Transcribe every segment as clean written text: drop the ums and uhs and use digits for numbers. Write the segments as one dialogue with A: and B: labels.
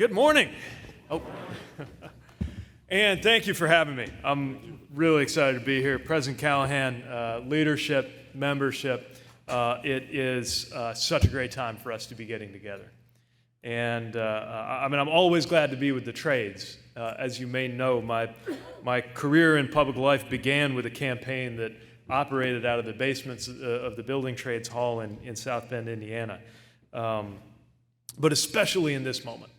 A: Good morning. Oh. And thank you for having me. I'm really excited to be here. President Callahan, leadership, membership, it is such a great time for us to be getting together. And I'm always glad to be with the trades. As you may know, my career in public life began with a campaign that operated out of the basements of the Building Trades Hall in South Bend, Indiana. But especially in this moment,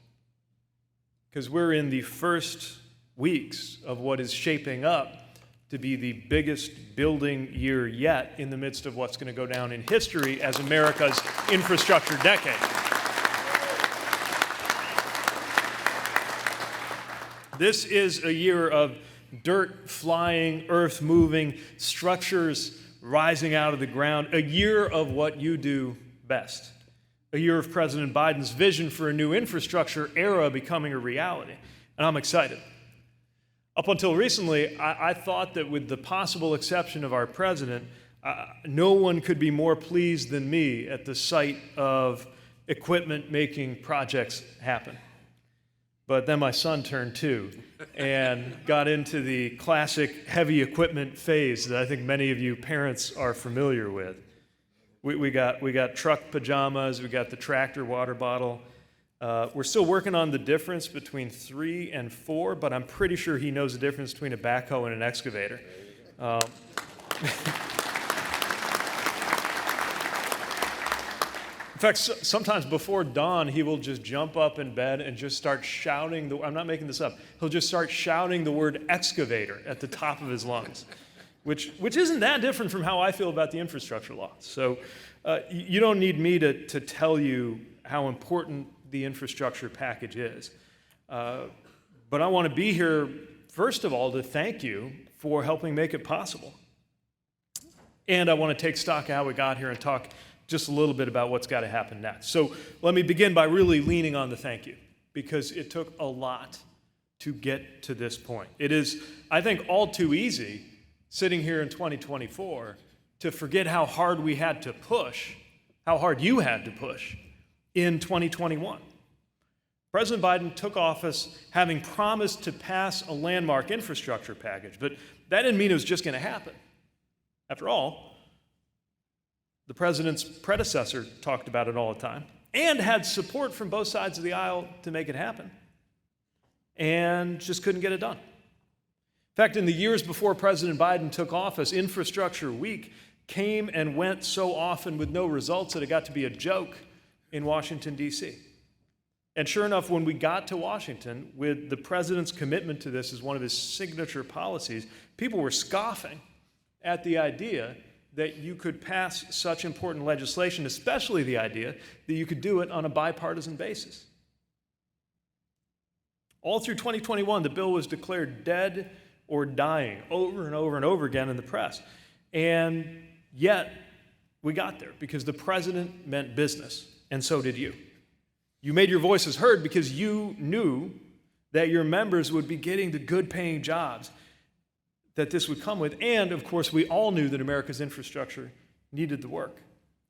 A: because we're in the first weeks of what is shaping up to be the biggest building year yet in the midst of what's going to go down in history as America's infrastructure decade. This is a year of dirt flying, earth moving, structures rising out of the ground, a year of what you do best. A year of President Biden's vision for a new infrastructure era becoming a reality. And I'm excited. Up until recently, I thought that with the possible exception of our president, no one could be more pleased than me at the sight of equipment making projects happen. But then my son turned 2 and got into the classic heavy equipment phase that I think many of you parents are familiar with. We got truck pajamas, we got the tractor water bottle. We're still working on the difference between 3 and 4, but I'm pretty sure he knows the difference between a backhoe and an excavator. In fact, sometimes before dawn, he will just jump up in bed and just start shouting, I'm not making this up, he'll just start shouting the word excavator at the top of his lungs. Which isn't that different from how I feel about the infrastructure law. So you don't need me to tell you how important the infrastructure package is. But I want to be here, first of all, to thank you for helping make it possible. And I want to take stock of how we got here and talk just a little bit about what's got to happen next. So let me begin by really leaning on the thank you, because it took a lot to get to this point. It is, I think, all too easy sitting here in 2024, to forget how hard we had to push, how hard you had to push in 2021. President Biden took office having promised to pass a landmark infrastructure package, but that didn't mean it was just going to happen. After all, the president's predecessor talked about it all the time and had support from both sides of the aisle to make it happen, and just couldn't get it done. In fact, in the years before President Biden took office, Infrastructure Week came and went so often with no results that it got to be a joke in Washington, D.C. And sure enough, when we got to Washington with the president's commitment to this as one of his signature policies, people were scoffing at the idea that you could pass such important legislation, especially the idea that you could do it on a bipartisan basis. All through 2021, the bill was declared dead or dying over and over and over again in the press. And yet, we got there because the president meant business, and so did you. You made your voices heard because you knew that your members would be getting the good-paying jobs that this would come with. And, of course, we all knew that America's infrastructure needed the work.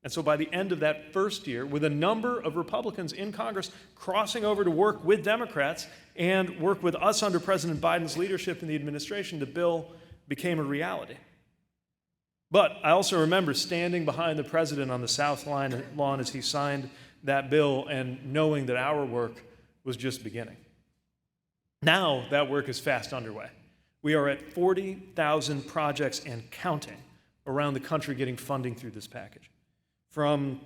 A: And so by the end of that first year, with a number of Republicans in Congress crossing over to work with Democrats and work with us under President Biden's leadership in the administration, the bill became a reality. But I also remember standing behind the president on the South Lawn as he signed that bill and knowing that our work was just beginning. Now that work is fast underway. We are at 40,000 projects and counting around the country getting funding through this package. From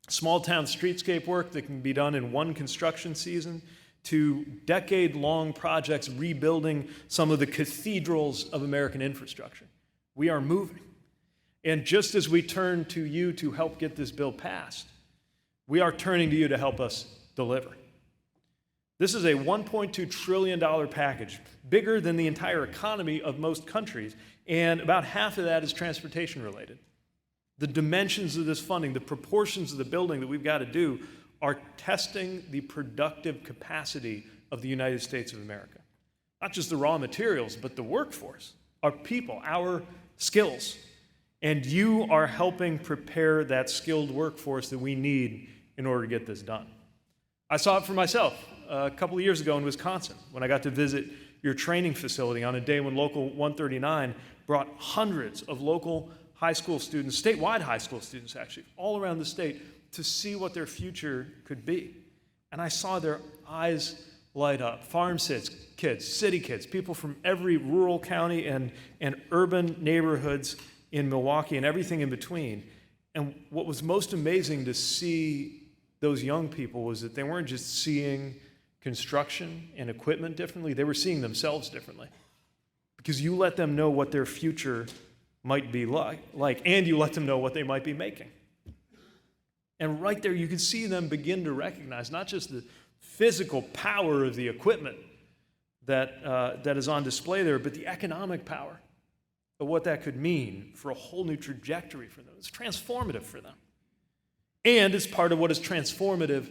A: small-town streetscape work that can be done in one construction season to decade-long projects rebuilding some of the cathedrals of American infrastructure. We are moving. And just as we turn to you to help get this bill passed, we are turning to you to help us deliver. This is a $1.2 trillion package, bigger than the entire economy of most countries, and about half of that is transportation-related. The dimensions of this funding, the proportions of the building that we've got to do are testing the productive capacity of the United States of America. Not just the raw materials, but the workforce, our people, our skills. And you are helping prepare that skilled workforce that we need in order to get this done. I saw it for myself a couple of years ago in Wisconsin when I got to visit your training facility on a day when Local 139 brought hundreds of local high school students, statewide high school students actually, all around the state to see what their future could be. And I saw their eyes light up. Farm kids, city kids, people from every rural county and urban neighborhoods in Milwaukee and everything in between. And what was most amazing to see those young people was that they weren't just seeing construction and equipment differently, they were seeing themselves differently. Because you let them know what their future might be like, and you let them know what they might be making. And right there, you could see them begin to recognize not just the physical power of the equipment that is on display there, but the economic power of what that could mean for a whole new trajectory for them. It's transformative for them. And it's part of what is transformative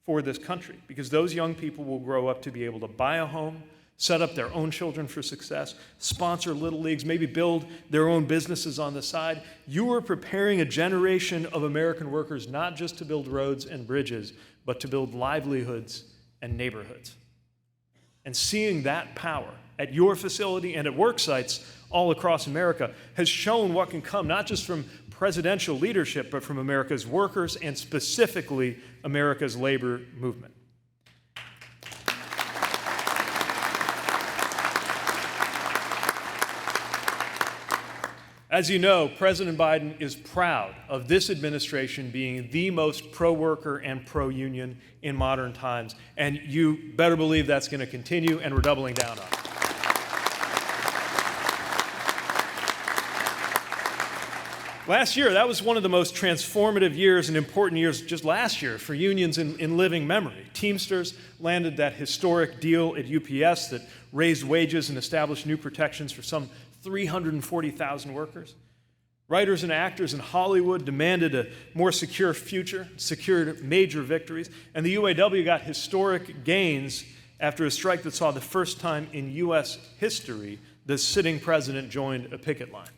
A: for this country, because those young people will grow up to be able to buy a home, set up their own children for success, sponsor little leagues, maybe build their own businesses on the side. You are preparing a generation of American workers not just to build roads and bridges, but to build livelihoods and neighborhoods. And seeing that power at your facility and at work sites all across America has shown what can come, not just from presidential leadership, but from America's workers and specifically America's labor movement. As you know, President Biden is proud of this administration being the most pro-worker and pro-union in modern times, and you better believe that's going to continue, and we're doubling down on it. Last year, that was one of the most transformative years and important years just last year for unions in living memory. Teamsters landed that historic deal at UPS that raised wages and established new protections for some 340,000 workers. Writers and actors in Hollywood demanded a more secure future, secured major victories, and the UAW got historic gains after a strike that saw the first time in U.S. history the sitting president joined a picket line.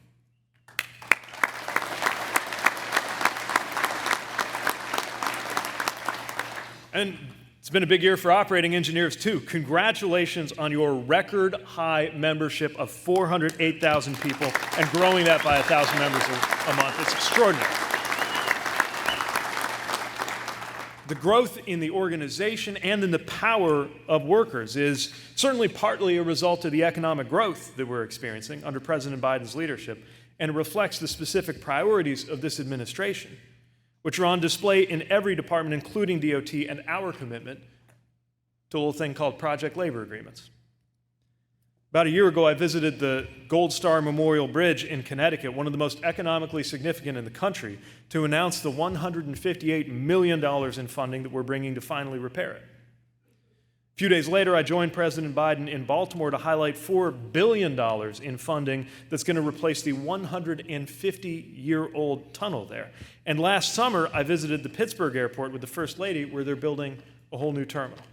A: And it's been a big year for operating engineers, too. Congratulations on your record high membership of 408,000 people and growing that by 1,000 members a month. It's extraordinary. The growth in the organization and in the power of workers is certainly partly a result of the economic growth that we're experiencing under President Biden's leadership, and it reflects the specific priorities of this administration, which are on display in every department, including DOT, and our commitment to a little thing called project labor agreements. About a year ago, I visited the Gold Star Memorial Bridge in Connecticut, one of the most economically significant in the country, to announce the $158 million in funding that we're bringing to finally repair it. A few days later, I joined President Biden in Baltimore to highlight $4 billion in funding that's going to replace the 150-year-old tunnel there. And last summer, I visited the Pittsburgh airport with the First Lady, where they're building a whole new terminal.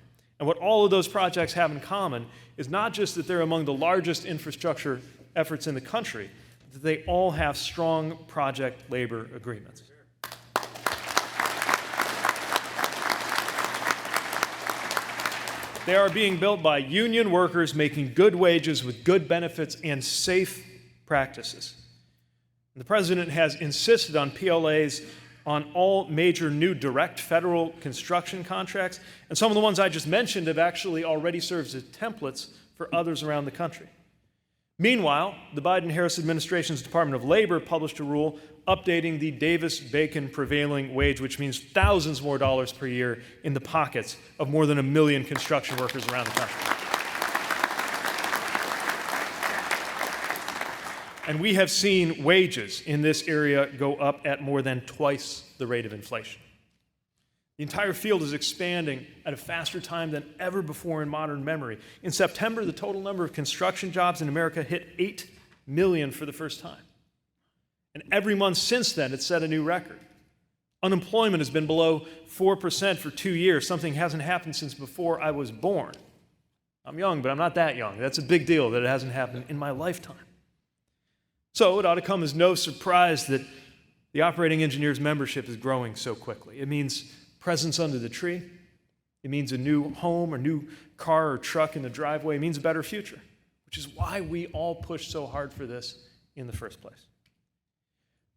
A: And what all of those projects have in common is not just that they're among the largest infrastructure efforts in the country, but that they all have strong project labor agreements. They are being built by union workers making good wages with good benefits and safe practices. And the president has insisted on PLAs on all major new direct federal construction contracts, and some of the ones I just mentioned have actually already served as templates for others around the country. Meanwhile, the Biden-Harris administration's Department of Labor published a rule updating the Davis-Bacon prevailing wage, which means thousands more dollars per year in the pockets of more than 1 million construction workers around the country. And we have seen wages in this area go up at more than twice the rate of inflation. The entire field is expanding at a faster time than ever before in modern memory. In September, the total number of construction jobs in America hit 8 million for the first time. And every month since then, it's set a new record. Unemployment has been below 4% for 2 years. Something hasn't happened since before I was born. I'm young, but I'm not that young. That's a big deal that it hasn't happened in my lifetime. So it ought to come as no surprise that the operating engineers membership is growing so quickly. It means presence under the tree, It means a new home or new car or truck in the driveway. It means a better future, which is why we all pushed so hard for this in the first place.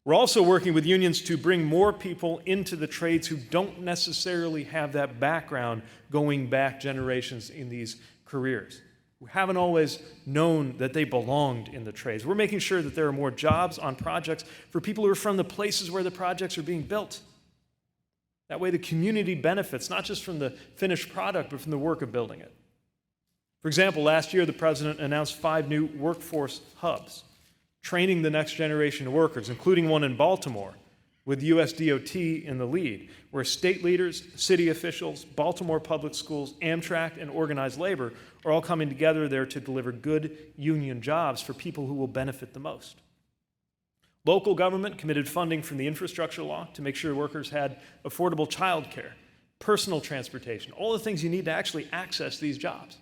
A: We're also working with unions to bring more people into the trades who don't necessarily have that background going back generations in these careers, who haven't always known that they belonged in the trades. We're making sure that there are more jobs on projects for people who are from the places where the projects are being built. That way the community benefits, not just from the finished product, but from the work of building it. For example, last year the president announced 5 new workforce hubs, training the next generation of workers, including one in Baltimore, with US DOT in the lead, where state leaders, city officials, Baltimore public schools, Amtrak, and organized labor are all coming together there to deliver good union jobs for people who will benefit the most. Local government committed funding from the infrastructure law to make sure workers had affordable child care, personal transportation, all the things you need to actually access these jobs.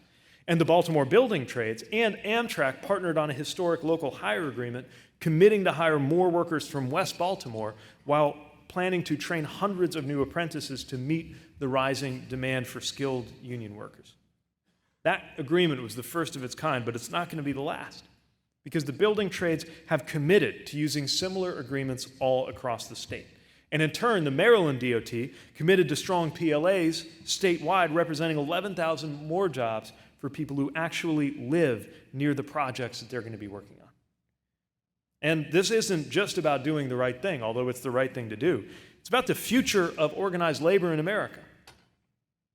A: And the Baltimore building trades and Amtrak partnered on a historic local hire agreement, committing to hire more workers from West Baltimore while planning to train hundreds of new apprentices to meet the rising demand for skilled union workers. That agreement was the first of its kind, but it's not going to be the last, because the building trades have committed to using similar agreements all across the state. And in turn, the Maryland DOT committed to strong PLAs statewide, representing 11,000 more jobs for people who actually live near the projects that they're going to be working on. And this isn't just about doing the right thing, although it's the right thing to do. It's about the future of organized labor in America.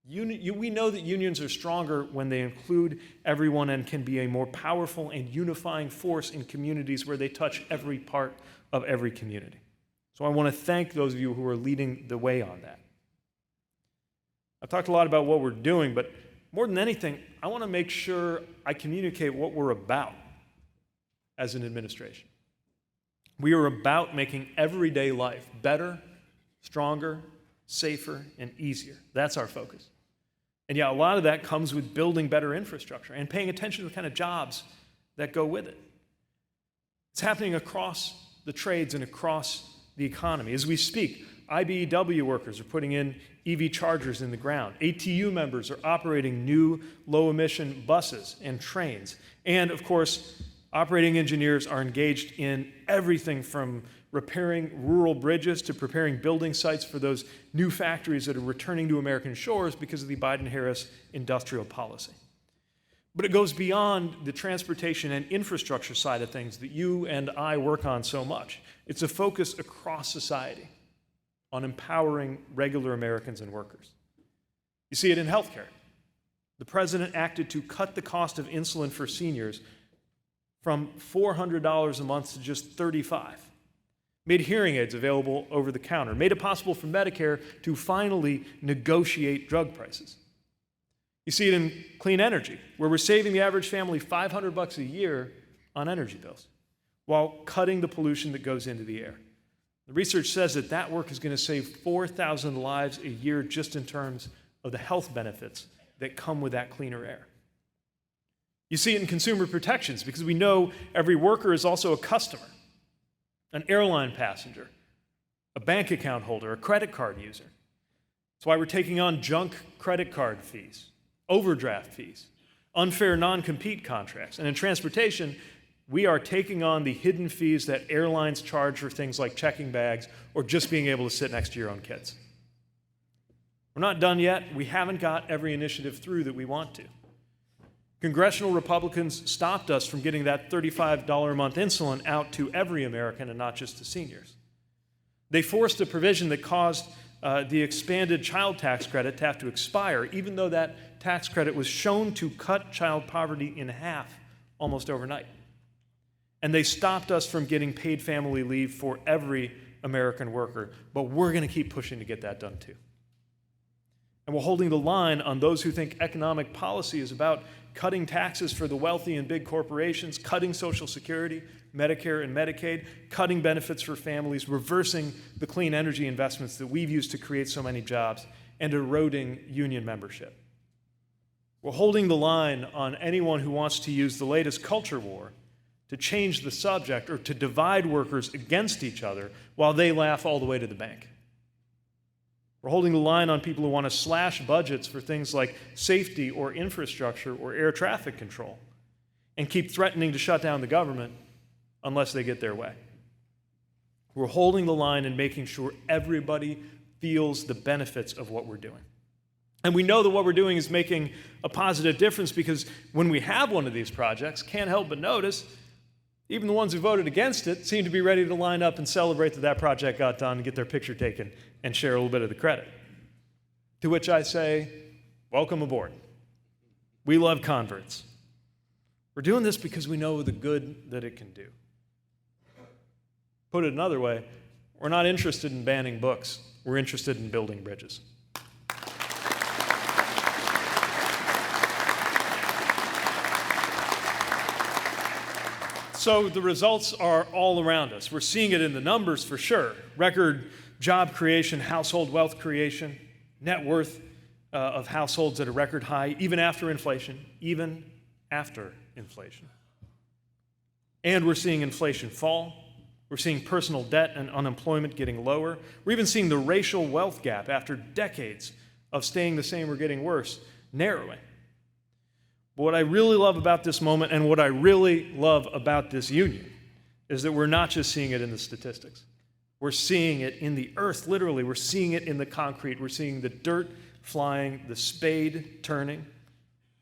A: We know that unions are stronger when they include everyone and can be a more powerful and unifying force in communities where they touch every part of every community. So I want to thank those of you who are leading the way on that. I've talked a lot about what we're doing, but more than anything, I want to make sure I communicate what we're about as an administration. We are about making everyday life better, stronger, safer, and easier. That's our focus. And yeah, a lot of that comes with building better infrastructure and paying attention to the kind of jobs that go with it. It's happening across the trades and across the economy. As we speak, IBEW workers are putting in EV chargers in the ground. ATU members are operating new low-emission buses and trains. And, of course, operating engineers are engaged in everything from repairing rural bridges to preparing building sites for those new factories that are returning to American shores because of the Biden-Harris industrial policy. But it goes beyond the transportation and infrastructure side of things that you and I work on so much. It's a focus across society on empowering regular Americans and workers. You see it in healthcare. The president acted to cut the cost of insulin for seniors from $400 a month to just $35. Made hearing aids available over the counter. Made it possible for Medicare to finally negotiate drug prices. You see it in clean energy, where we're saving the average family $500 a year on energy bills, while cutting the pollution that goes into the air. The research says that that work is going to save 4,000 lives a year just in terms of the health benefits that come with that cleaner air. You see it in consumer protections, because we know every worker is also a customer, an airline passenger, a bank account holder, a credit card user. That's why we're taking on junk credit card fees, overdraft fees, unfair non-compete contracts. And in transportation, we are taking on the hidden fees that airlines charge for things like checking bags or just being able to sit next to your own kids. We're not done yet. We haven't got every initiative through that we want to. Congressional Republicans stopped us from getting that $35 a month insulin out to every American and not just to seniors. They forced a provision that caused the expanded child tax credit to have to expire, even though that tax credit was shown to cut child poverty in half almost overnight. And they stopped us from getting paid family leave for every American worker, but we're going to keep pushing to get that done too. And we're holding the line on those who think economic policy is about cutting taxes for the wealthy and big corporations, cutting Social Security, Medicare and Medicaid, cutting benefits for families, reversing the clean energy investments that we've used to create so many jobs, and eroding union membership. We're holding the line on anyone who wants to use the latest culture war to change the subject or to divide workers against each other while they laugh all the way to the bank. We're holding the line on people who want to slash budgets for things like safety or infrastructure or air traffic control and keep threatening to shut down the government unless they get their way. We're holding the line and making sure everybody feels the benefits of what we're doing. And we know that what we're doing is making a positive difference because when we have one of these projects, can't help but notice, even the ones who voted against it seem to be ready to line up and celebrate that that project got done and get their picture taken and share a little bit of the credit. To which I say, welcome aboard. We love converts. We're doing this because we know the good that it can do. Put it another way, we're not interested in banning books. We're interested in building bridges. So the results are all around us. We're seeing it in the numbers for sure. Record job creation, household wealth creation, net worth of households at a record high, even after inflation, even after inflation. And we're seeing inflation fall. We're seeing personal debt and unemployment getting lower. We're even seeing the racial wealth gap, after decades of staying the same or getting worse, narrowing. But what I really love about this moment and what I really love about this union is that we're not just seeing it in the statistics. We're seeing it in the earth, literally. We're seeing it in the concrete. We're seeing the dirt flying, the spade turning,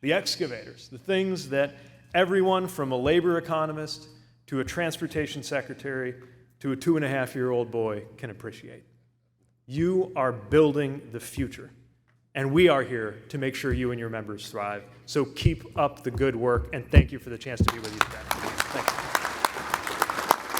A: the excavators, the things that everyone from a labor economist to a transportation secretary to a 2.5-year-old boy can appreciate. You are building the future. And we are here to make sure you and your members thrive. So keep up the good work, and thank you for the chance to be with you today. Thank you.